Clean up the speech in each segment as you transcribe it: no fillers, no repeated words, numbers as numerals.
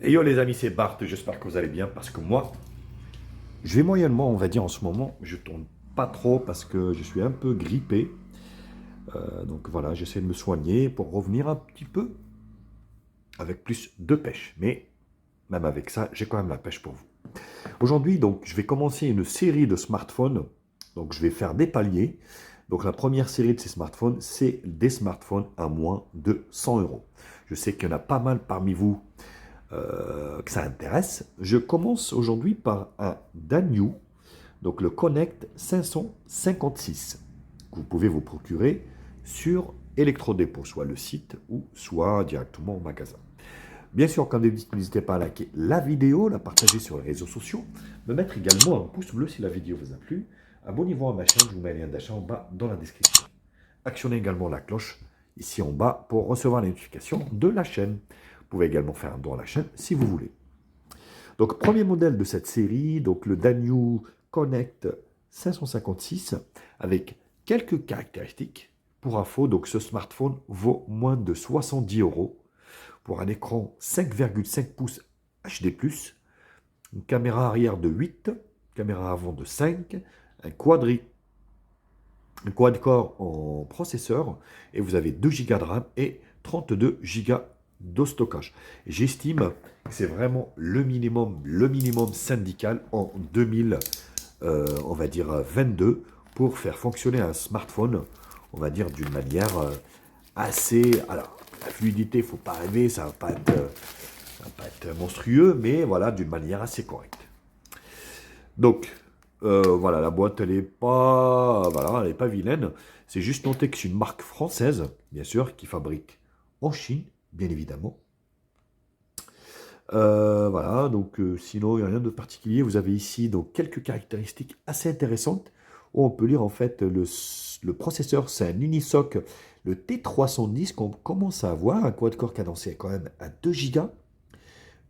Et yo les amis, c'est Bart, j'espère que vous allez bien parce que moi, je vais moyennement, on va dire en ce moment, je tourne pas trop parce que je suis un peu grippé. Donc voilà, j'essaie de me soigner pour revenir un petit peu avec plus de pêche. Mais même avec ça, j'ai quand même la pêche pour vous. Aujourd'hui, donc, je vais commencer une série de smartphones. Donc je vais faire des paliers. Donc la première série de ces smartphones, c'est des smartphones à moins de 100 euros. Je sais qu'il y en a pas mal parmi vous que ça intéresse. Je commence aujourd'hui par un Danyu, donc le Connect 556, que vous pouvez vous procurer sur Electrodépôt, soit le site ou soit directement au magasin. Bien sûr, quand vous dites, n'hésitez pas à liker la vidéo, la partager sur les réseaux sociaux, me mettre également un pouce bleu si la vidéo vous a plu. Abonnez-vous à ma chaîne, je vous mets le lien d'achat en bas dans la description. Actionnez également la cloche ici en bas pour recevoir les notifications de la chaîne. Vous pouvez également faire un don à la chaîne si vous voulez. Donc, premier modèle de cette série, donc le Danyu Connect 556, avec quelques caractéristiques. Pour info, donc ce smartphone vaut moins de 70 euros pour un écran 5,5 pouces HD+, une caméra arrière de 8, caméra avant de 5, un quad-core en processeur, et vous avez 2 Go de RAM et 32 Go de stockage. J'estime que c'est vraiment le minimum syndical en 2000, on va dire 22, pour faire fonctionner un smartphone, on va dire d'une manière assez. Alors, la fluidité, il ne faut pas rêver, ça va pas être monstrueux, mais voilà, d'une manière assez correcte. Donc, voilà, la boîte, elle est pas, voilà, elle est pas vilaine. C'est juste noter que c'est une marque française, bien sûr, qui fabrique en Chine, bien évidemment. Voilà, donc sinon, il n'y a rien de particulier. Vous avez ici donc quelques caractéristiques assez intéressantes où on peut lire en fait le processeur, c'est un Unisoc, le T310 qu'on commence à avoir, un quad-core cadencé quand même à 2 Go,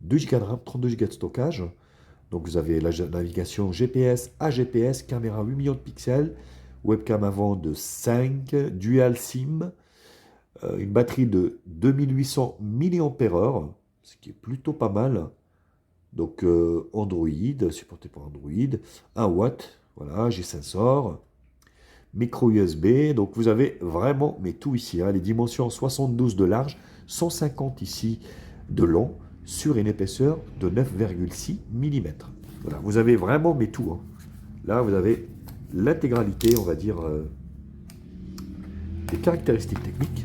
2 Go de RAM, 32 Go de stockage. Donc vous avez la navigation GPS, AGPS, caméra 8 millions de pixels, webcam avant de 5, dual SIM, une batterie de 2800 mAh, ce qui est plutôt pas mal. Donc Android, supporté par Android, 1 watt, voilà, G-sensor, micro USB. Donc vous avez vraiment, mais tout ici, hein, les dimensions 72 de large, 150 ici de long, sur une épaisseur de 9,6 mm. Voilà, vous avez vraiment, mais tout, hein. Là, vous avez l'intégralité, on va dire, des caractéristiques techniques.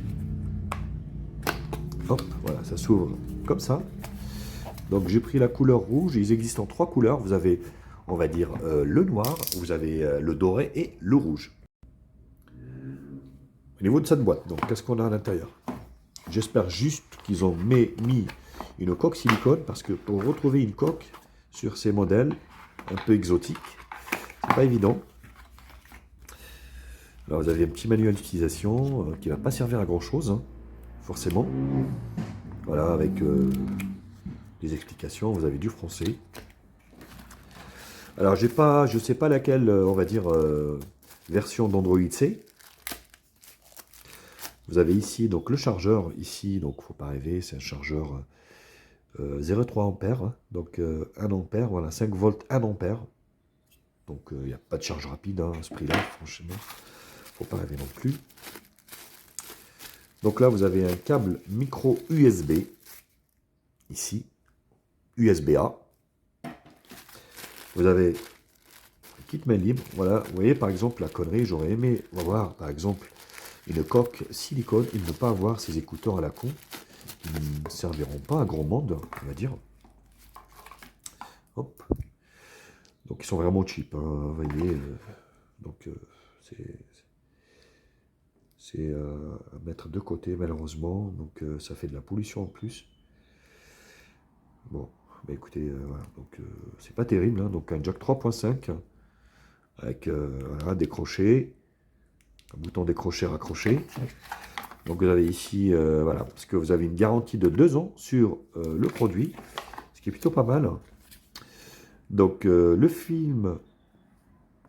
Hop, voilà, ça s'ouvre comme ça. Donc j'ai pris la couleur rouge, ils existent en 3 couleurs. Vous avez, on va dire, le noir, vous avez le doré et le rouge. Au niveau de cette boîte, donc qu'est-ce qu'on a à l'intérieur? J'espère juste qu'ils ont mis une coque silicone, parce que pour retrouver une coque sur ces modèles un peu exotiques, c'est pas évident. Alors vous avez un petit manuel d'utilisation qui ne va pas servir à grand chose, hein, forcément. Voilà, avec des explications, vous avez du français. Alors je ne sais pas laquelle, on va dire, version d'Android c'est. Vous avez ici donc le chargeur, ici, donc faut pas rêver, c'est un chargeur 0,3 ampères, hein, donc 1 ampère, voilà, 5 volts, 1 ampère. Donc il n'y a pas de charge rapide hein, à ce prix-là, franchement, faut pas rêver non plus. Donc là, vous avez un câble micro USB, ici, USB-A. Vous avez un kit main libre, voilà, vous voyez par exemple la connerie, j'aurais aimé avoir par exemple une coque silicone et ne pas avoir ces écouteurs à la con, qui ne serviront pas à grand monde, on va dire. Hop. Donc ils sont vraiment cheap, hein, vous voyez. Donc c'est à mettre de côté malheureusement, donc ça fait de la pollution en plus. Bon, bah écoutez, voilà, donc c'est pas terrible, hein, donc un jack 3.5 avec voilà, des crochets, un bouton décroché raccroché. Donc vous avez ici, voilà, parce que vous avez une garantie de 2 ans sur le produit, ce qui est plutôt pas mal. Donc le film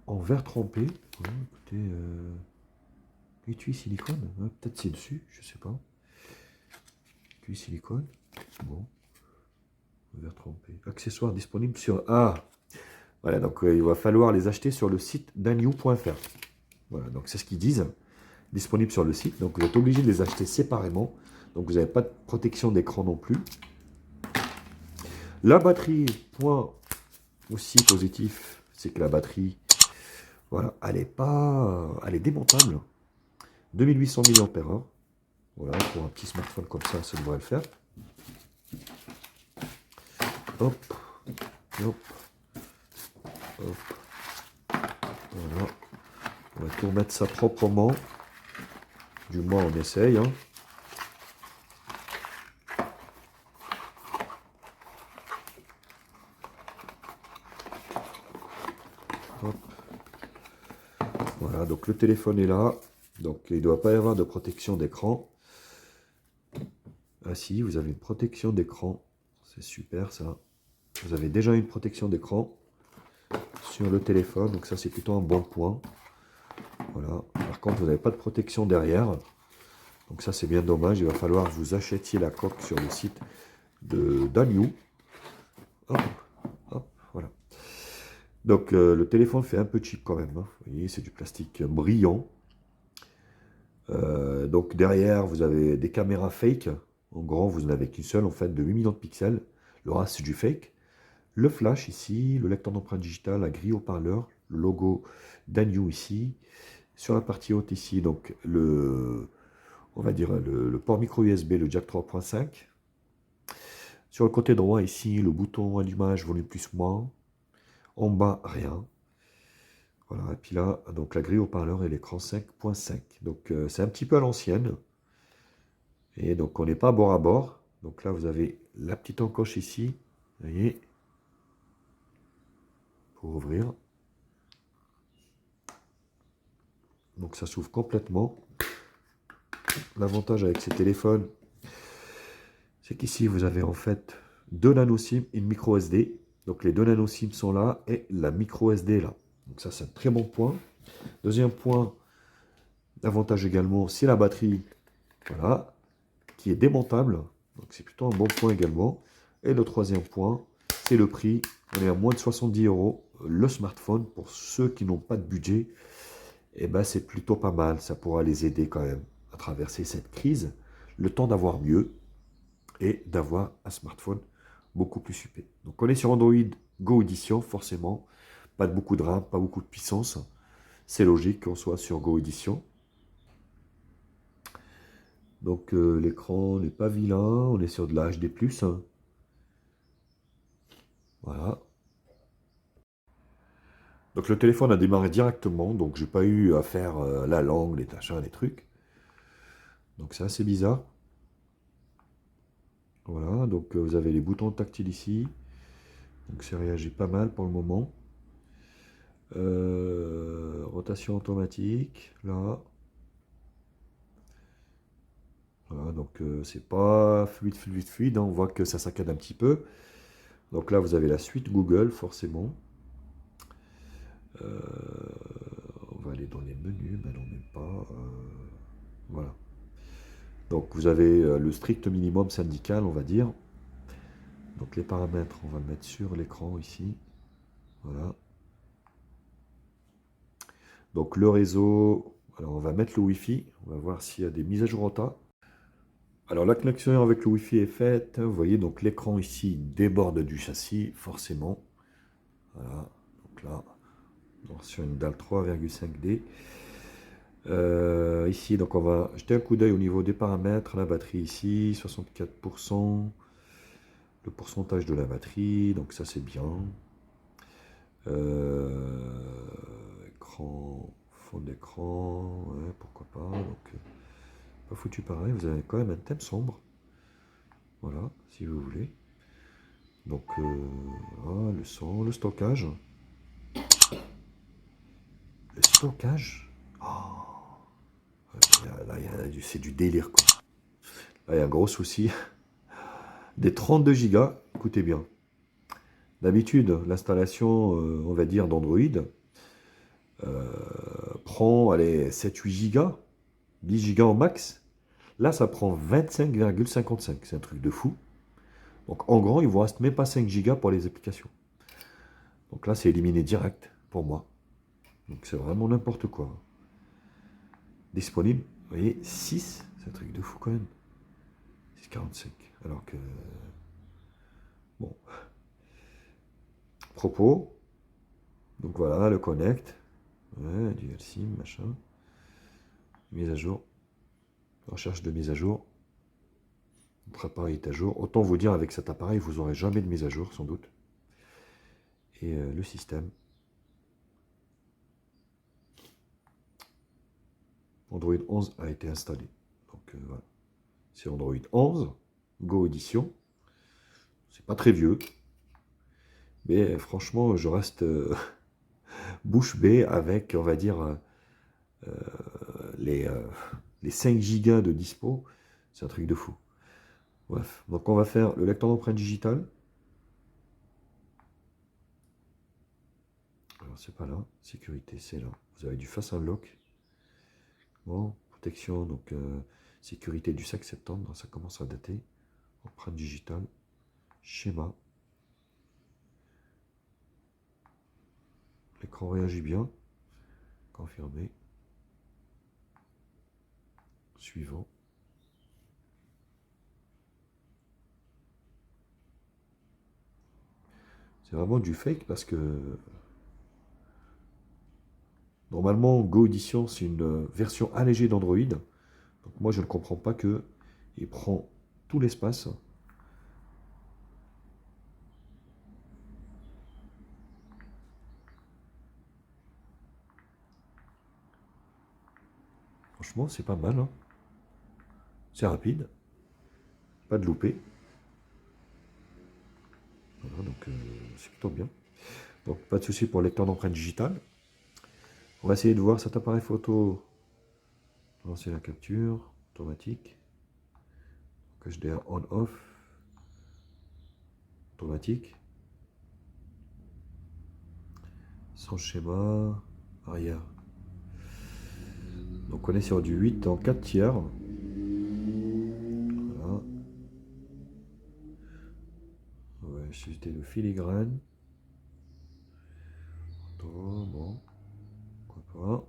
en verre trempé, ouais, écoutez, étui silicone, hein, peut-être c'est dessus, je sais pas. Étui silicone, bon. Vers trompé. Accessoires disponibles sur... Ah, voilà, donc il va falloir les acheter sur le site danyu.fr. Voilà, donc c'est ce qu'ils disent. Disponible sur le site. Donc vous êtes obligé de les acheter séparément. Donc vous n'avez pas de protection d'écran non plus. La batterie, point aussi positif, c'est que la batterie, voilà, elle est démontable. 2800 mAh. Voilà, pour un petit smartphone comme ça devrait le faire. Hop, hop, hop. Voilà. On va tout remettre ça proprement. Du moins, on essaye. Hein. Hop. Voilà, donc le téléphone est là. Donc il ne doit pas y avoir de protection d'écran. Ah si, vous avez une protection d'écran. C'est super ça. Vous avez déjà une protection d'écran sur le téléphone. Donc ça, c'est plutôt un bon point. Voilà. Par contre, vous n'avez pas de protection derrière. Donc ça, c'est bien dommage. Il va falloir que vous achetiez la coque sur le site de Danyu. Hop, hop, voilà. Donc le téléphone fait un peu cheap quand même. Hein. Vous voyez, c'est du plastique brillant. Donc derrière, vous avez des caméras fake. En grand, vous n'en avez qu'une seule en fait, de 8 millions de pixels. Le reste, c'est du fake. Le flash ici, le lecteur d'empreinte digitale, la grille haut-parleur, le logo Danyu ici. Sur la partie haute ici, donc on va dire le port micro USB, le jack 3.5. Sur le côté droit ici, le bouton allumage, volume plus moins. En bas, rien. Voilà, et puis là, donc la grille haut-parleur et l'écran 5.5. Donc c'est un petit peu à l'ancienne. Et donc on n'est pas bord à bord. Donc là, vous avez la petite encoche ici. Vous voyez. Pour ouvrir. Donc ça s'ouvre complètement. L'avantage avec ces téléphones, c'est qu'ici, vous avez en fait 2 nano SIM et une micro SD. Donc les 2 nano SIM sont là et la micro SD est là. Donc ça, c'est un très bon point. Deuxième point, avantage également, c'est la batterie, voilà, qui est démontable. Donc c'est plutôt un bon point également. Et le troisième point, c'est le prix. On est à moins de 70 €. Le smartphone, pour ceux qui n'ont pas de budget, eh ben, c'est plutôt pas mal. Ça pourra les aider quand même à traverser cette crise. Le temps d'avoir mieux et d'avoir un smartphone beaucoup plus super. Donc on est sur Android Go Edition, forcément. Pas de beaucoup de RAM, pas beaucoup de puissance. C'est logique qu'on soit sur Go Edition. Donc l'écran n'est pas vilain, on est sur de la HD+. Hein. Voilà. Donc le téléphone a démarré directement, donc j'ai pas eu à faire la langue, les machins, les trucs. Donc c'est assez bizarre. Voilà, donc vous avez les boutons tactiles ici. Donc ça réagit pas mal pour le moment. Rotation automatique, là. Voilà, donc c'est pas fluide, hein, on voit que ça saccade un petit peu. Donc là, vous avez la suite Google, forcément. On va aller dans les menus, mais non, même pas. Voilà. Donc vous avez le strict minimum syndical, on va dire. Donc les paramètres, on va le mettre sur l'écran ici. Voilà. Donc le réseau, alors on va mettre le Wi-Fi. On va voir s'il y a des mises à jour en tas. Alors la connexion avec le Wi-Fi est faite. Vous voyez, donc l'écran ici déborde du châssis, forcément. Voilà. Donc là, on est sur une dalle 3,5D. Ici, donc on va jeter un coup d'œil au niveau des paramètres. La batterie ici, 64%. Le pourcentage de la batterie, donc ça c'est bien. Écran, fond d'écran, ouais, pourquoi pas. Donc, pas foutu pareil, vous avez quand même un thème sombre. Voilà, si vous voulez. Donc, voilà, le son, le stockage. Le stockage. Oh, là, c'est du délire, quoi. Là, il y a un gros souci. Des 32 Go, écoutez bien. D'habitude, l'installation, on va dire, d'Android prend, allez, 7-8 Go, 10 Go au max. Là, ça prend 25,55. C'est un truc de fou. Donc en gros, il ne vous reste même pas 5 Go pour les applications. Donc là, c'est éliminé direct pour moi. Donc c'est vraiment n'importe quoi. Disponible, vous voyez, 6, c'est un truc de fou quand même. 6,45. Alors que... Bon. Propos. Donc voilà, le connect. Ouais, dual SIM, machin. Mise à jour. Recherche de mise à jour. Votre appareil est à jour. Autant vous dire, avec cet appareil, vous n'aurez jamais de mise à jour, sans doute. Et le système. Android 11 a été installé. Donc voilà. C'est Android 11. Go Edition. C'est pas très vieux. Mais franchement, je reste bouche bée avec, on va dire, les 5 gigas de dispo. C'est un truc de fou. Bref, donc on va faire le lecteur d'empreinte digitale. Alors c'est pas là, sécurité c'est là. Vous avez du face unlock. Bon, protection, donc sécurité du 5 septembre, ça commence à dater. Empreinte digitale, schéma. L'écran réagit bien. Confirmé. Suivant. C'est vraiment du fake parce que normalement Go Edition c'est une version allégée d'Android. Donc moi je ne comprends pas que il prend tout l'espace. Franchement c'est pas mal. Hein. C'est rapide. Pas de loupé. Voilà, donc c'est plutôt bien. Donc pas de souci pour le lecteur d'empreinte digitale. On va essayer de voir cet appareil photo. Lancer la capture automatique. HDR on-off. Automatique. Sans schéma. Arrière. Donc on est sur du 8 en 4 tiers. Voilà. Ouais, c'était le filigrane. Bon. Pourquoi pas.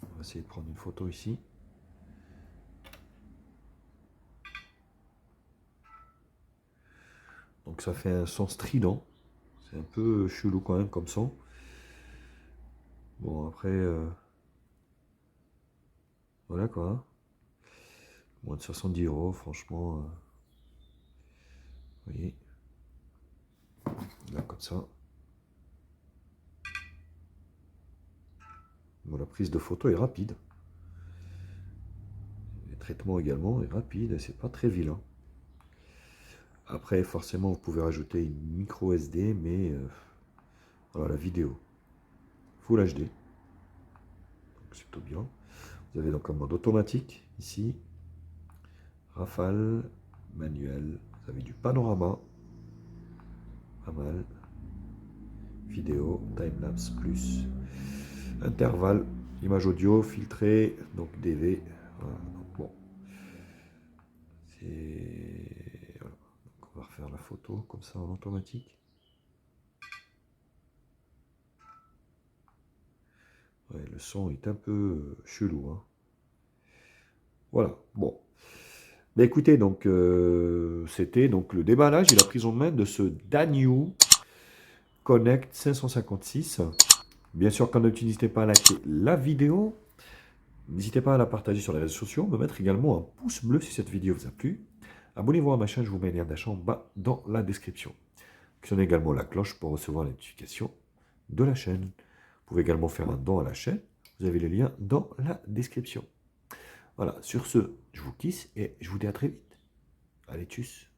On va essayer de prendre une photo ici. Donc ça fait un son strident. C'est un peu chelou quand même comme son. Bon après... voilà quoi. Moins de 70 €, franchement. Vous voyez. Là comme ça. Bon, la prise de photo est rapide. Le traitement également est rapide. C'est pas très vilain. Après, forcément, vous pouvez rajouter une micro SD, mais voilà la vidéo. Full HD. C'est plutôt bien. Vous avez donc un mode automatique ici. Rafale, manuel. Vous avez du panorama. Pas mal. Vidéo, timelapse plus. Intervalle, image audio, filtré, donc DV. Voilà, donc bon. Voilà. Donc on va refaire la photo comme ça en automatique. Ouais, le son est un peu chelou. Hein. Voilà, bon. Mais écoutez, donc c'était donc le déballage et la prise en main de ce Danyu Connect 556. Bien sûr, quand n'hésitez pas à liker la vidéo. N'hésitez pas à la partager sur les réseaux sociaux, me mettre également un pouce bleu si cette vidéo vous a plu. Abonnez-vous à ma chaîne, je vous mets le lien d'achat en bas dans la description. Actionnez également la cloche pour recevoir les notifications de la chaîne. Vous pouvez également faire un don à la chaîne, vous avez les liens dans la description. Voilà, sur ce, je vous kiss et je vous dis à très vite. Allez, tchuss.